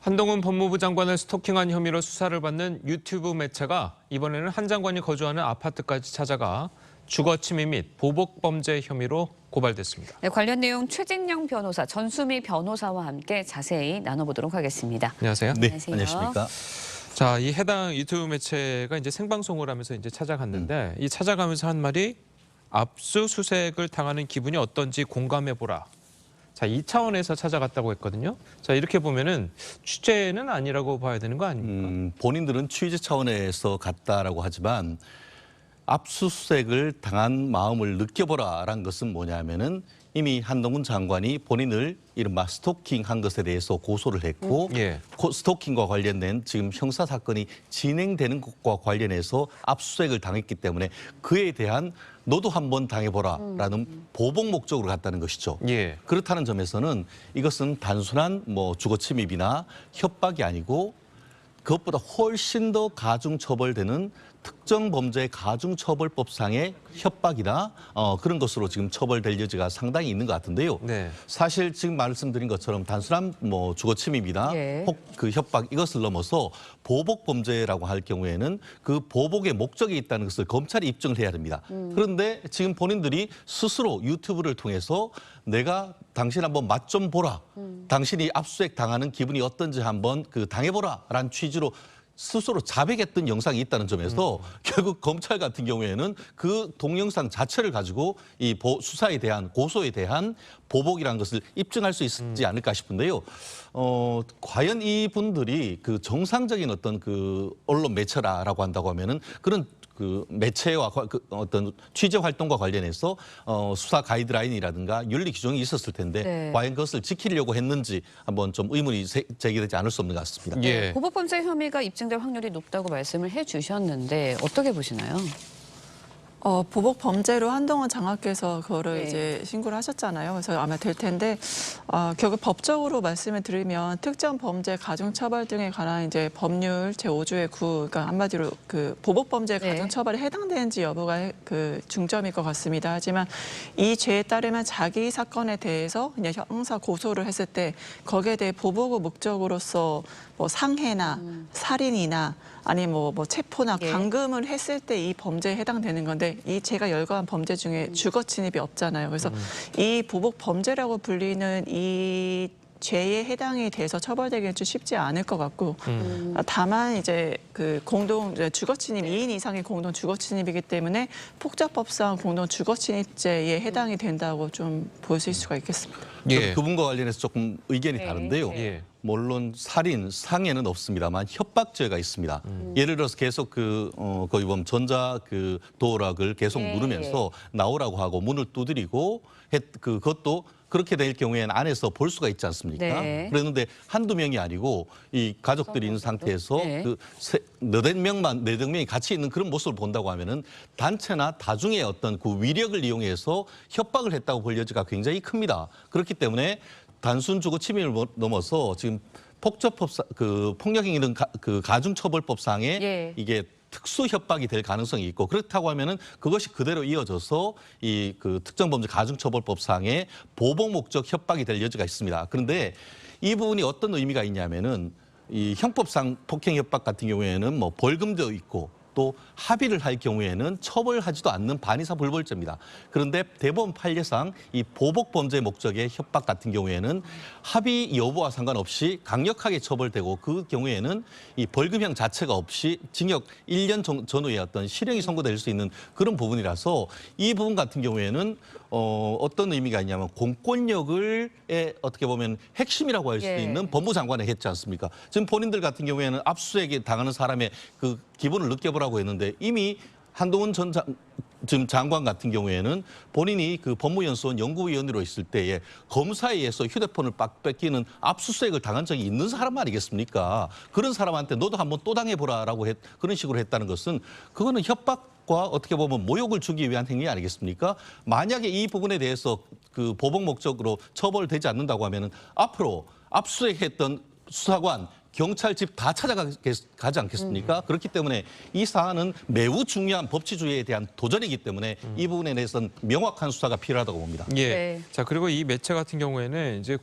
한동훈 법무부 장관을 스토킹한 혐의로 수사를 받는 유튜브 매체가 이번에는 한 장관이 거주하는 아파트까지 찾아가 주거침입 및 보복범죄 혐의로 고발됐습니다. 네, 관련 내용 최진영 변호사, 전수미 변호사와 함께 자세히 나눠보도록 하겠습니다. 안녕하세요. 네, 안녕하세요. 안녕하십니까. 자, 이 해당 유튜브 매체가 이제 생방송을 하면서 이제 찾아갔는데 이 찾아가면서 한 말이 압수수색을 당하는 기분이 어떤지 공감해보라. 자, 이 차원에서 찾아갔다고 했거든요. 자, 이렇게 보면은 취재는 아니라고 봐야 되는 거 아닙니까? 본인들은 취재 차원에서 갔다라고 하지만 압수수색을 당한 마음을 느껴보라라는 것은 뭐냐면은 이미 한동훈 장관이 본인을 이른바 스토킹한 것에 대해서 고소를 했고 예. 스토킹과 관련된 지금 형사 사건이 진행되는 것과 관련해서 압수수색을 당했기 때문에 그에 대한 너도 한번 당해보라라는 보복 목적으로 갔다는 것이죠. 예. 그렇다는 점에서는 이것은 단순한 주거침입이나 협박이 아니고 그것보다 훨씬 더 가중처벌되는 특정범죄 가중처벌법상의 협박이나 그런 것으로 지금 처벌될 여지가 상당히 있는 것 같은데요. 네. 사실 지금 말씀드린 것처럼 단순한 주거침입이나 예. 혹 그 협박 이것을 넘어서 보복범죄라고 할 경우에는 그 보복의 목적이 있다는 것을 검찰이 입증을 해야 됩니다. 그런데 지금 본인들이 스스로 유튜브를 통해서 내가 당신 한번 맛 좀 보라. 당신이 압수수색 당하는 기분이 어떤지 한번 당해보라라는 취지로 스스로 자백했던 영상이 있다는 점에서 결국 검찰 같은 경우에는 그 동영상 자체를 가지고 이 수사에 대한 고소에 대한 보복이라는 것을 입증할 수 있지 않을까 싶은데요. 과연 이분들이 그 정상적인 어떤 언론 매체라고 한다고 하면은 그런 매체와 어떤 취재 활동과 관련해서 수사 가이드라인이라든가 윤리 규정이 있었을 텐데 네. 과연 그것을 지키려고 했는지 한번 좀 의문이 제기되지 않을 수 없는 것 같습니다. 예. 보복범죄 혐의가 입증될 확률이 높다고 말씀을 해주셨는데 어떻게 보시나요? 보복 범죄로 한동훈 장관께서 그거를 네. 이제 신고를 하셨잖아요. 그래서 아마 될 텐데 결국 법적으로 말씀을 드리면 특정 범죄 가중처벌 등에 관한 이제 법률 제5조의 9, 그러니까 한마디로 보복 범죄 네. 가중처벌에 해당되는지 여부가 중점일 것 같습니다. 하지만 이 죄에 따르면 자기 사건에 대해서 그냥 형사 고소를 했을 때 거기에 대해 보복의 목적으로서 상해나 살인이나 아니면 체포나 예. 감금을 했을 때 이 범죄에 해당되는 건데 이 제가 열거한 범죄 중에 주거 침입이 없잖아요. 그래서 이 보복 범죄라고 불리는 이 죄에 해당이 돼서 처벌되기는 좀 쉽지 않을 것 같고 다만 이제 주거 침입 2인 이상의 공동 주거 침입이기 때문에 폭자법상 공동 주거 침입죄에 해당이 된다고 좀 보실 수가 있겠습니다. 예. 그분과 관련해서 조금 의견이 네. 다른데요. 예. 물론 살인, 상해는 없습니다만 협박죄가 있습니다. 예를 들어서 계속 거기 보면 전자 도어락을 계속 예. 누르면서 나오라고 하고 문을 두드리고 그것도 그렇게 될 경우에는 안에서 볼 수가 있지 않습니까? 네. 그랬는데 한두 명이 아니고 이 가족들이 있는 상태에서 네. 너댓 명이 같이 있는 그런 모습을 본다고 하면은 단체나 다중의 어떤 위력을 이용해서 협박을 했다고 볼 여지가 굉장히 큽니다. 그렇기 때문에 단순 주거 침입을 넘어서 지금 폭력행 위는 가중처벌법상에 예. 이게 특수 협박이 될 가능성이 있고 그렇다고 하면은 그것이 그대로 이어져서 이 특정범죄 가중처벌법상의 보복 목적 협박이 될 여지가 있습니다. 그런데 이 부분이 어떤 의미가 있냐면은 이 형법상 폭행 협박 같은 경우에는 벌금도 있고 또 합의를 할 경우에는 처벌하지도 않는 반의사 불벌죄입니다. 그런데 대법원 판례상 이 보복 범죄 목적의 협박 같은 경우에는 합의 여부와 상관없이 강력하게 처벌되고 그 경우에는 이 벌금형 자체가 없이 징역 1년 전후에 어떤 실형이 선고될 수 있는 그런 부분이라서 이 부분 같은 경우에는 어떤 의미가 있냐면 공권력을 어떻게 보면 핵심이라고 할 수 예. 있는 법무장관이 했지 않습니까? 지금 본인들 같은 경우에는 압수수색에 당하는 사람의 기분을 느껴보라고 했는데 이미 한동훈 지금 장관 같은 경우에는 본인이 법무연수원 연구위원으로 있을 때에 검사에 의해서 휴대폰을 뺏기는 압수수색을 당한 적이 있는 사람 아니겠습니까? 그런 사람한테 너도 한번 또 당해보라라고 그런 식으로 했다는 것은 그거는 협박과 어떻게 보면 모욕을 주기 위한 행위 아니겠습니까? 만약에 이 부분에 대해서 보복 목적으로 처벌되지 않는다고 하면은 앞으로 압수수색했던 수사관 경찰 집 다 찾아가지 않겠습니까? 그렇기 때문에 이 사안은 매우 중요한 법치주의에 대한 도전이기 때문에 이 부분에 대해서는 명확한 수사가 필요하다고 봅니다. 예. 네. 자, 그리고 이 매체 같은 경우에는 이제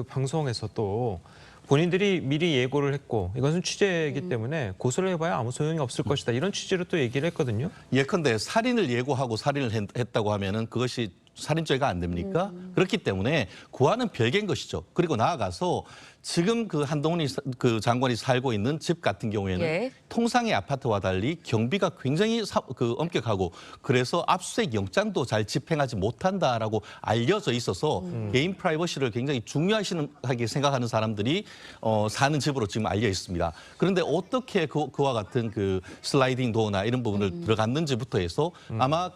방송에서 또 본인들이 미리 예고를 했고 이것은 취재이기 때문에 고소를 해봐야 아무 소용이 없을 것이다. 이런 취지로 또 얘기를 했거든요. 예컨대 살인을 예고하고 살인을 했다고 하면은 그것이 살인죄가 안 됩니까? 그렇기 때문에 구하는 별개인 것이죠. 그리고 나아가서 지금 그 한동훈 그 장관이 살고 있는 집 같은 경우에는 예. 통상의 아파트와 달리 경비가 굉장히 엄격하고 그래서 압수수색 영장도 잘 집행하지 못한다라고 알려져 있어서 개인 프라이버시를 굉장히 중요하게 생각하는 사람들이 사는 집으로 지금 알려 있습니다. 그런데 어떻게 그와 같은 그 슬라이딩 도어나 이런 부분을 들어갔는지부터 해서 아마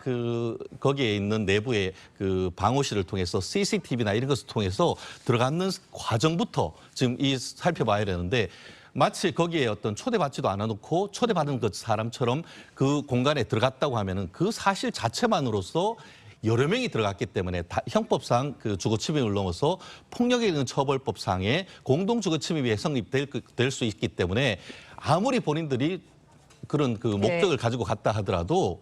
거기에 있는 내부의 그 방호실을 통해서 CCTV나 이런 것을 통해서 들어가는 과정부터 지금 살펴봐야 되는데 마치 거기에 어떤 초대받지도 않아놓고 초대받은 그 사람처럼 그 공간에 들어갔다고 하면은 그 사실 자체만으로서 여러 명이 들어갔기 때문에 형법상 그 주거침입을 넘어서 폭력에 의한 처벌법상의 공동주거침입이 성립될 수 있기 때문에 아무리 본인들이 그런 그 목적을 가지고 갔다 하더라도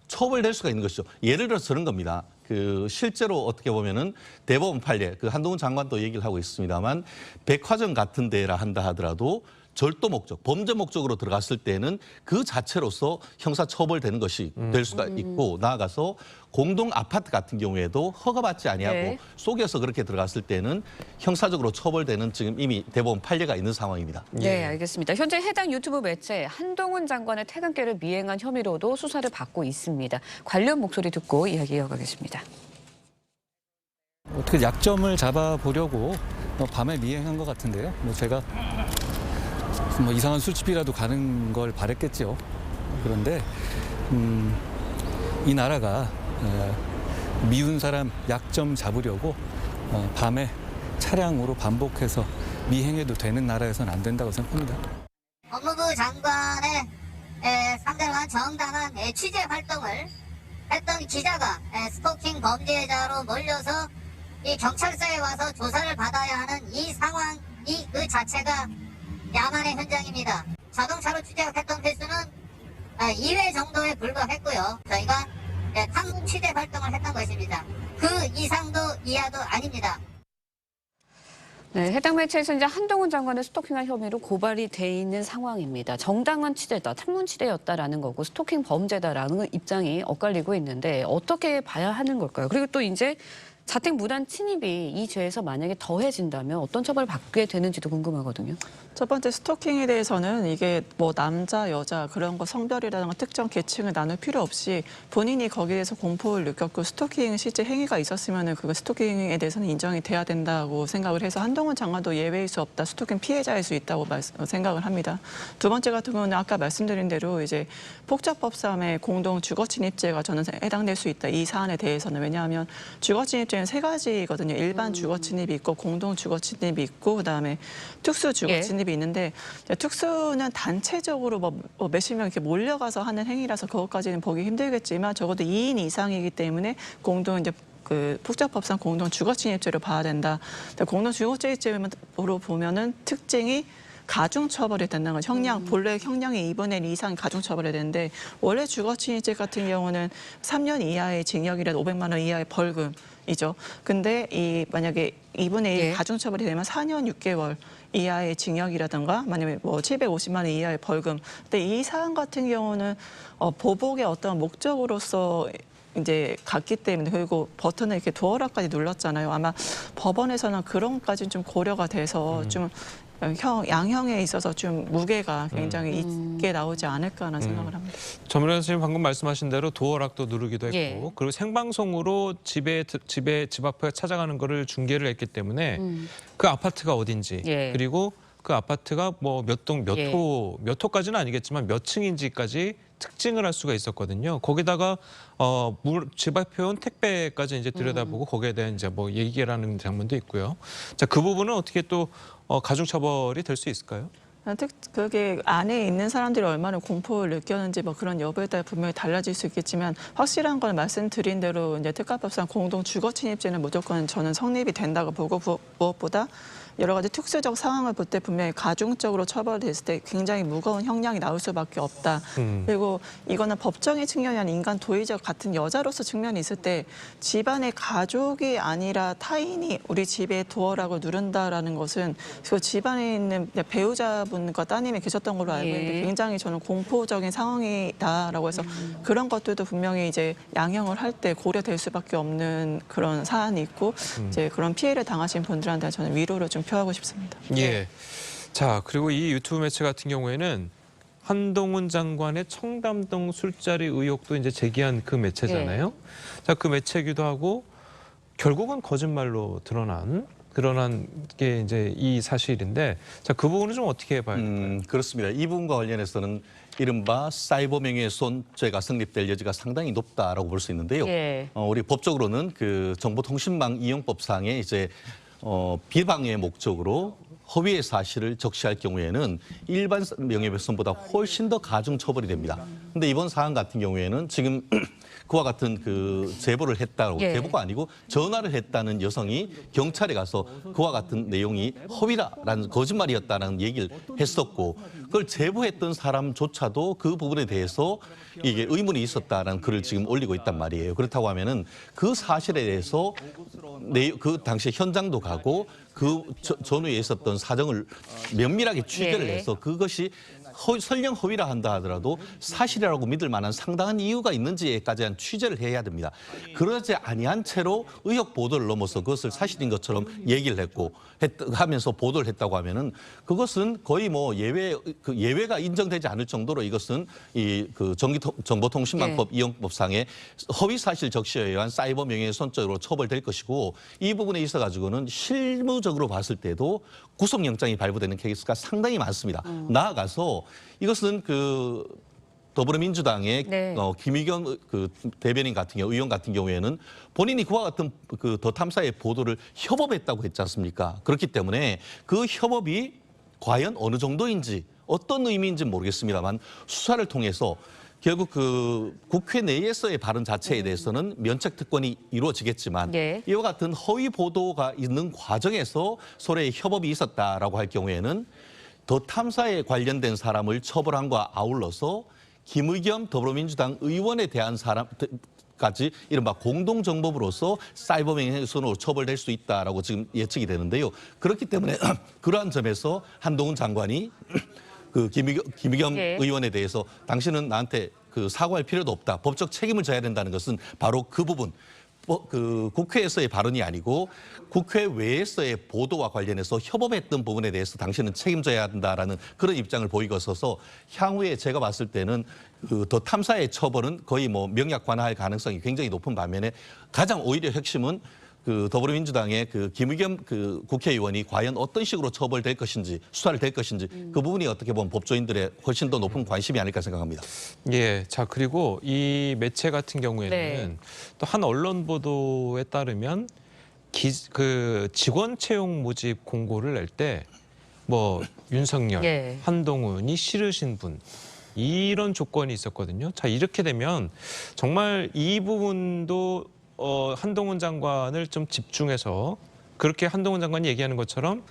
처벌될 수가 있는 것이죠. 예를 들어서 그런 겁니다. 그 실제로 어떻게 보면은 대법원 판례, 그 한동훈 장관도 얘기를 하고 있습니다만 백화점 같은 데라 한다 하더라도 절도 목적, 범죄 목적으로 들어갔을 때는 그 자체로서 형사 처벌되는 것이 될 수가 있고 나아가서 공동 아파트 같은 경우에도 허가받지 아니하고 네. 속여서 그렇게 들어갔을 때는 형사적으로 처벌되는 지금 이미 대법원 판례가 있는 상황입니다. 네, 알겠습니다. 현재 해당 유튜브 매체 한동훈 장관의 퇴근길을 미행한 혐의로도 수사를 받고 있습니다. 관련 목소리 듣고 이야기 이어가겠습니다. 어떻게 약점을 잡아보려고 밤에 미행한 것 같은데요. 제가 이상한 술집이라도 가는 걸 바랬겠죠. 그런데 이 나라가 미운 사람 약점 잡으려고 밤에 차량으로 반복해서 미행해도 되는 나라에서는 안 된다고 생각합니다. 법무부 장관의 상대로 한 정당한 취재 활동을 했던 기자가 스토킹 범죄자로 몰려서 이 경찰서에 와서 조사를 받아야 하는 이 상황, 그 자체가 야만의 현장입니다. 자동차로 추적했던 횟수는 2회 정도에 불과했고요. 저희가 탐문 취재 활동을 했던 것입니다. 그 이상도 이하도 아닙니다. 네, 해당 매체에서 이제 한동훈 장관의 스토킹한 혐의로 고발이 돼 있는 상황입니다. 정당한 취재다, 탐문 취재였다라는 거고 스토킹 범죄다라는 입장이 엇갈리고 있는데 어떻게 봐야 하는 걸까요? 그리고 또 이제 자택 무단 침입이 이 죄에서 만약에 더해진다면 어떤 처벌을 받게 되는지도 궁금하거든요. 첫 번째 스토킹에 대해서는 이게 뭐 남자, 여자 그런 거 성별이라든가 특정 계층을 나눌 필요 없이 본인이 거기에서 공포를 느꼈고 스토킹 실제 행위가 있었으면 그 스토킹에 대해서는 인정이 돼야 된다고 생각을 해서 한동훈 장관도 예외일 수 없다. 스토킹 피해자일 수 있다고 생각을 합니다. 두 번째 같은 경우는 아까 말씀드린 대로 이제 폭자법상의 공동 주거침입죄가 저는 해당될 수 있다. 이 사안에 대해서는 왜냐하면 주거침입죄는 세 가지거든요. 일반 주거침입이 있고 공동 주거침입이 있고 그다음에 특수 주거침입이 있는데 특수는 단체적으로 뭐 몇십 명 이렇게 몰려가서 하는 행위라서 그것까지는 보기 힘들겠지만 적어도 2인 이상이기 때문에 공동 이제 그 폭자법상 공동 주거침입죄로 봐야 된다. 공동 주거침입죄로 보면은 특징이 가중처벌이 된다는 거죠. 본래 형량의 2분의 1 이상 가중처벌이 되는데 원래 주거침입죄 같은 경우는 3년 이하의 징역이라도 500만 원 이하의 벌금이죠. 근데 만약에 2분의 1 가중처벌이 되면 4년 6개월 이하의 징역이라든가 만약에 뭐 750만 원 이하의 벌금. 근데 이 사안 같은 경우는 보복의 어떤 목적으로서 이제 갔기 때문에 그리고 버튼을 이렇게 도어락까지 눌렀잖아요. 아마 법원에서는 그런 것까지는 좀 고려가 돼서 좀 양형에 있어서 좀 무게가 굉장히 있게 나오지 않을까라는 생각을 합니다. 전문가 선생님 방금 말씀하신 대로 도어락도 누르기도 했고 예. 그리고 생방송으로 집 앞에 찾아가는 거를 중계를 했기 때문에 그 아파트가 어딘지 예. 그리고 그 아파트가 뭐 몇 동 몇 예. 호 몇 호까지는 아니겠지만 몇 층인지까지 특징을 할 수가 있었거든요. 거기다가 집 앞에 온 택배까지 이제 들여다보고 거기에 대한 이제 뭐 얘기라는 장면도 있고요. 자, 그 부분은 어떻게 또 가중처벌이 될 수 있을까요? 그게 안에 있는 사람들이 얼마나 공포를 느꼈는지 뭐 그런 여부에 따라 분명히 달라질 수 있겠지만 확실한 건 말씀드린 대로 이제 특가법상 공동 주거침입죄는 무조건 저는 성립이 된다고 보고 무엇보다 여러 가지 특수적 상황을 볼 때 분명히 가중적으로 처벌됐을 때 굉장히 무거운 형량이 나올 수밖에 없다. 그리고 이거는 법정의 측면이 아닌 인간 도의적 같은 여자로서 측면이 있을 때 집안의 가족이 아니라 타인이 우리 집에 도어락을 누른다라는 것은 그 집안에 있는 배우자분과 따님이 계셨던 걸로 알고 있는데 예. 굉장히 저는 공포적인 상황이다라고 해서 그런 것들도 분명히 이제 양형을 할 때 고려될 수밖에 없는 그런 사안이 있고 이제 그런 피해를 당하신 분들한테 저는 위로를 좀 표하고 싶습니다. 예. 자, 그리고 이 유튜브 매체 같은 경우에는 한동훈 장관의 청담동 술자리 의혹도 이제 제기한 그 매체잖아요. 자, 그 매체기도 하고 결국은 거짓말로 드러난 그러한 게 이제 이 사실인데, 자, 그 부분은 좀 어떻게 봐야 될까요? 그렇습니다. 이 부분과 관련해서는 이른바 사이버 명예훼손죄가 성립될 여지가 상당히 높다라고 볼 수 있는데요. 예. 우리 법적으로는 그 정보통신망 이용법상에 이제 비방의 목적으로 허위의 사실을 적시할 경우에는 일반 명예훼손보다 훨씬 더 가중 처벌이 됩니다. 근데 이번 사안 같은 경우에는 지금 그와 같은 그 제보를 했다고 예. 제보가 아니고 전화를 했다는 여성이 경찰에 가서 그와 같은 내용이 허위라는 거짓말이었다는 얘기를 했었고 그걸 제보했던 사람조차도 그 부분에 대해서 이게 의문이 있었다라는 글을 지금 올리고 있단 말이에요. 그렇다고 하면은 그 사실에 대해서 그 당시 현장도 가고 그 전후에 있었던 사정을 면밀하게 취재를 예. 해서 그것이 설령 허위라 한다 하더라도 사실이라고 믿을 만한 상당한 이유가 있는지에까지한 취재를 해야 됩니다. 그러지 아니한 채로 의혹 보도를 넘어서 그것을 사실인 것처럼 얘기를 하면서 보도를 했다고 하면은 그것은 거의 뭐 예외가 인정되지 않을 정도로 이것은 이 그 정보통신망법 이용법상의 허위 사실 적시에 의한 사이버 명예훼손죄로 처벌될 것이고 이 부분에 있어 가지고는 실무적으로 봤을 때도 구속영장이 발부되는 케이스가 상당히 많습니다. 나아가서 이것은 그 더불어민주당의 네. 김의겸 그 대변인 같은 경우, 의원 같은 경우에는 본인이 그와 같은 그 더 탐사의 보도를 협업했다고 했지 않습니까? 그렇기 때문에 그 협업이 과연 어느 정도인지 어떤 의미인지 모르겠습니다만 수사를 통해서 결국 그 국회 내에서의 발언 자체에 대해서는 면책 특권이 이루어지겠지만 예. 이와 같은 허위 보도가 있는 과정에서 서로의 협업이 있었다라고 할 경우에는 더 탐사에 관련된 사람을 처벌함과 아울러서 김의겸 더불어민주당 의원에 대한 사람까지 이른바 공동정범으로서 사이버 명예훼손으로 처벌될 수 있다라고 지금 예측이 되는데요. 그렇기 때문에 그러한 점에서 한동훈 장관이 그 김의겸 예. 의원에 대해서 당신은 나한테 그 사과할 필요도 없다. 법적 책임을 져야 된다는 것은 바로 그 부분. 그 국회에서의 발언이 아니고 국회 외에서의 보도와 관련해서 협업했던 부분에 대해서 당신은 책임져야 한다라는 그런 입장을 보이고 있어서 향후에 제가 봤을 때는 그 더 탐사의 처벌은 거의 뭐 명약 관화할 가능성이 굉장히 높은 반면에 가장 오히려 핵심은 그 더불어민주당의 그 김의겸 그 국회의원이 과연 어떤 식으로 처벌될 것인지 수사를 될 것인지 그 부분이 어떻게 보면 법조인들의 훨씬 더 높은 관심이 아닐까 생각합니다. 예, 자, 그리고 이 매체 같은 경우에는 네. 또 한 언론 보도에 따르면 그 직원 채용 모집 공고를 낼 때 뭐 윤석열, 예. 한동훈이 싫으신 분 이런 조건이 있었거든요. 자, 이렇게 되면 정말 이 부분도 한동훈 장관을 좀 집중해서 그렇게 한동훈 장관이 얘기하는 것처럼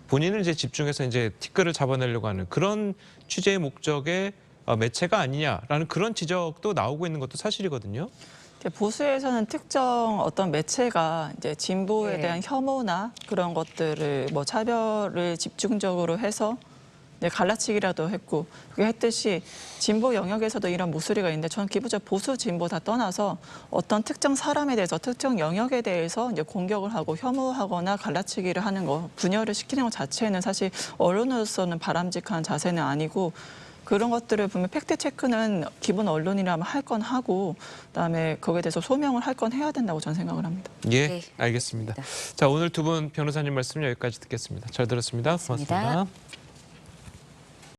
본인을 이제 집중해서 이제 티끌을 잡아내려고 하는 그런 취재의 목적의 매체가 아니냐라는 그런 지적도 나오고 있는 것도 사실이거든요. 보수에서는 특정 어떤 매체가 이제 진보에 예. 대한 혐오나 그런 것들을 뭐 차별을 집중적으로 해서 갈라치기라도 했고 그게 했듯이 진보 영역에서도 이런 모순리가 있는데 저는 기본적으로 보수 진보 다 떠나서 어떤 특정 사람에 대해서 특정 영역에 대해서 이제 공격을 하고 혐오하거나 갈라치기를 하는 거 분열을 시키는 것 자체는 사실 언론으로서는 바람직한 자세는 아니고 그런 것들을 보면 팩트 체크는 기본 언론이라면 할 건 하고 그다음에 거기에 대해서 소명을 할 건 해야 된다고 저는 생각을 합니다. 예, 네. 알겠습니다. 자, 오늘 두 분 변호사님 말씀 여기까지 듣겠습니다. 잘 들었습니다. 고맙습니다. 고맙습니다.